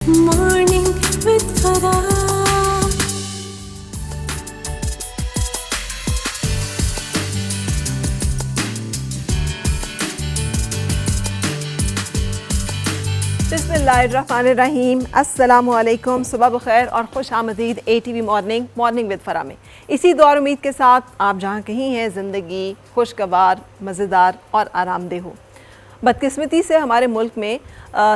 Morning with Farah. बिस्मिल्लाहिर्रहमानिर्रहीम, अस्सलामुअलैकुम, सुबह बखैर और खुश आमदीद ATV मॉर्निंग विद फ़रा में। इसी दुआ और उम्मीद के साथ आप जहाँ कहीं हैं ज़िंदगी खुशगवार, मज़ेदार और आरामदेह हो। बदकिस्मती से हमारे मुल्क में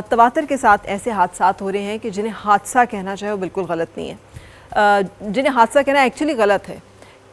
तवातर के साथ ऐसे हादसात हो रहे हैं कि जिन्हें हादसा कहना चाहे वो बिल्कुल गलत नहीं है। जिन्हें हादसा कहना एक्चुअली गलत है,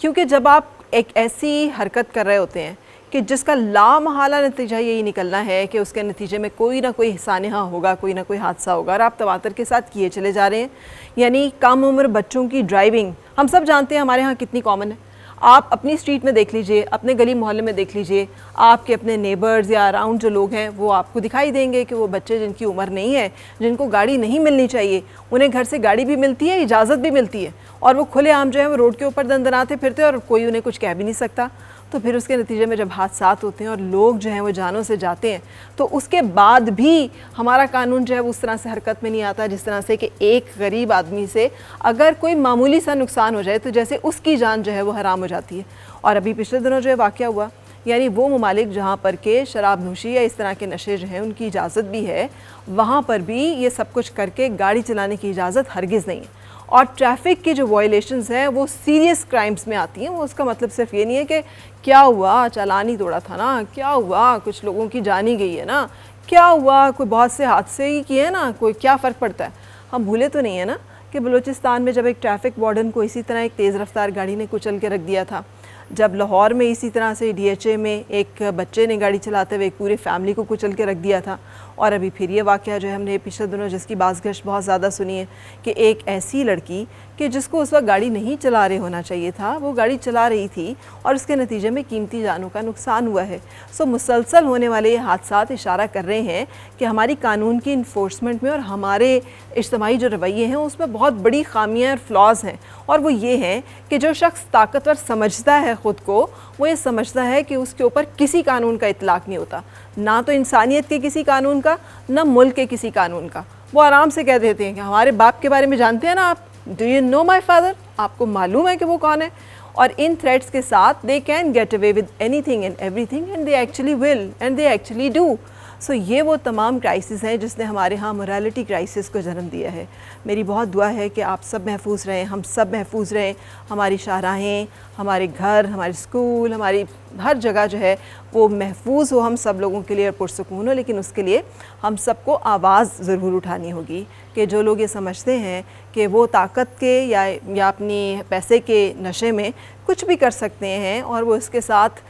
क्योंकि जब आप एक ऐसी हरकत कर रहे होते हैं कि जिसका लामहला नतीजा यही निकलना है कि उसके नतीजे में कोई ना कोई सानहा होगा, कोई ना कोई हादसा होगा, और आप तवातर के साथ किए चले जा रहे हैं। यानी कम उम्र बच्चों की ड्राइविंग हम सब जानते हैं हमारे यहाँ कितनी कॉमन है। आप अपनी स्ट्रीट में देख लीजिए, अपने गली मोहल्ले में देख लीजिए, आपके अपने नेबर्स या अराउंड जो लोग हैं वो आपको दिखाई देंगे कि वो बच्चे जिनकी उम्र नहीं है, जिनको गाड़ी नहीं मिलनी चाहिए, उन्हें घर से गाड़ी भी मिलती है, इजाज़त भी मिलती है, और वो खुलेआम जो है वो रोड के ऊपर दंदनाते फिरते और कोई उन्हें कुछ कह भी नहीं सकता। तो फिर उसके नतीजे में जब हादसात होते हैं और लोग जो हैं वो जानों से जाते हैं, तो उसके बाद भी हमारा कानून जो है वो उस तरह से हरकत में नहीं आता जिस तरह से कि एक गरीब आदमी से अगर कोई मामूली सा नुकसान हो जाए तो जैसे उसकी जान जो है वो हराम हो जाती है। और अभी पिछले दिनों जो है वाक़या हुआ, यानी वो ममालिक जहाँ पर के शराब नोशी या इस तरह के नशे जो हैं उनकी इजाज़त भी है, वहाँ पर भी ये सब कुछ करके गाड़ी चलाने की इजाज़त हरगिज़ नहीं है। और ट्रैफिक की जो वायलेशंस हैं वो सीरियस क्राइम्स में आती हैं। वो उसका मतलब सिर्फ ये नहीं है कि क्या हुआ, चालान ही तोड़ा था ना, क्या हुआ, कुछ लोगों की जान ही गई है ना, क्या हुआ, कोई बहुत से हादसे ही किए हैं ना, कोई क्या फ़र्क पड़ता है। हम भूले तो नहीं है ना कि बलूचिस्तान में जब एक ट्रैफिक वार्डन को इसी तरह एक तेज़ रफ्तार गाड़ी ने कुचल के रख दिया था, जब लाहौर में इसी तरह से DHA में एक बच्चे ने गाड़ी चलाते हुए एक पूरे फैमिली को कुचल के रख दिया था, और अभी फिर ये वाक़या जो है हमने पिछले दिनों जिसकी बाज़गश्त बहुत ज़्यादा सुनी है कि एक ऐसी लड़की कि जिसको उस वक्त गाड़ी नहीं चला रहे होना चाहिए था, वो गाड़ी चला रही थी और उसके नतीजे में कीमती जानों का नुकसान हुआ है। सो मुसलसल होने वाले ये हादसात इशारा कर रहे हैं कि हमारी कानून की इन्फोर्समेंट में और हमारे इज्तमाही जो रवैये हैं उसमें बहुत बड़ी खामियाँ और फ्लॉज हैं। और वो ये हैं कि जो शख्स ताकतवर समझता है ख़ुद को, वो ये समझता है कि उसके ऊपर किसी कानून का इतलाक़ नहीं होता, ना तो इंसानियत के किसी कानून का, ना मुल्क के किसी कानून का। वो आराम से कह देते हैं कि हमारे बाप के बारे में जानते हैं ना आप, do you know my father, आपको मालूम है कि वो कौन है। और इन थ्रेट्स के साथ they can get away with anything and everything, and they actually will and they actually do. So ये वो तमाम क्राइसिस हैं जिसने हमारे यहाँ मोरालिटी क्राइसिस को जन्म दिया है। मेरी बहुत दुआ है कि आप सब महफूज रहें, हम सब महफूज रहें, हमारी शाहराहें, हमारे घर, हमारे स्कूल, हमारी हर जगह जो है वो महफूज हो हम सब लोगों के लिए और पुरसुकून हो। लेकिन उसके लिए हम सबको आवाज़ ज़रूर उठानी होगी कि जो लोग ये समझते हैं कि वो ताकत के या अपनी पैसे के नशे में कुछ भी कर सकते हैं और वो इसके साथ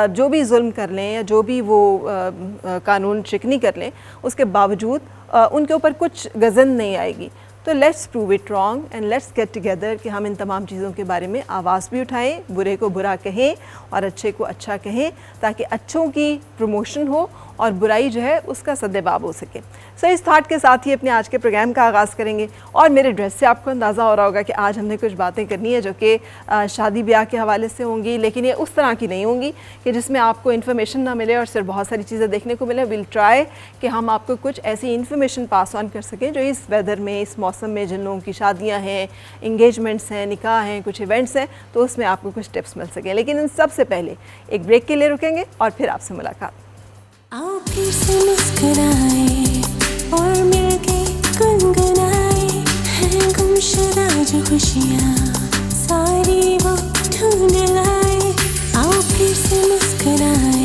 जो भी जुल्म कर लें या जो भी वो कानून शिकनी कर लें, उसके बावजूद उनके ऊपर कुछ गज़न नहीं आएगी। तो let's prove it wrong and let's get together कि हम इन तमाम चीज़ों के बारे में आवाज़ भी उठाएं, बुरे को बुरा कहें और अच्छे को अच्छा कहें, ताकि अच्छों की प्रमोशन हो और बुराई जो है उसका सद्देबाब हो सके। सो इस थाट के साथ ही अपने आज के प्रोग्राम का आगाज़ करेंगे। और मेरे ड्रेस से आपको अंदाज़ा हो रहा होगा कि आज हमने कुछ बातें करनी है जो कि शादी ब्याह के हवाले से होंगी, लेकिन ये उस तरह की नहीं होंगी कि जिसमें आपको इन्फॉर्मेशन ना मिले और सिर्फ बहुत सारी चीज़ें देखने को मिले। विल ट्राई कि हम आपको कुछ ऐसी इन्फॉर्मेशन पास ऑन कर सकें जो इस वेदर में, इस मौसम में जिन लोगों की शादियाँ हैं, इंगेजमेंट्स हैं, निकाह हैं, कुछ इवेंट्स हैं, तो उसमें आपको कुछ टिप्स मिल सकें। लेकिन इन सबसे पहले एक ब्रेक के लिए रुकेंगे और फिर आपसे मुलाकात। आओ फिर से मुस्कुराए और मिलके गुनगुनाए, हैं गुमशुदा जो खुशियाँ सारी वो ढूंढ लाए। आओ फिर से मुस्कुराए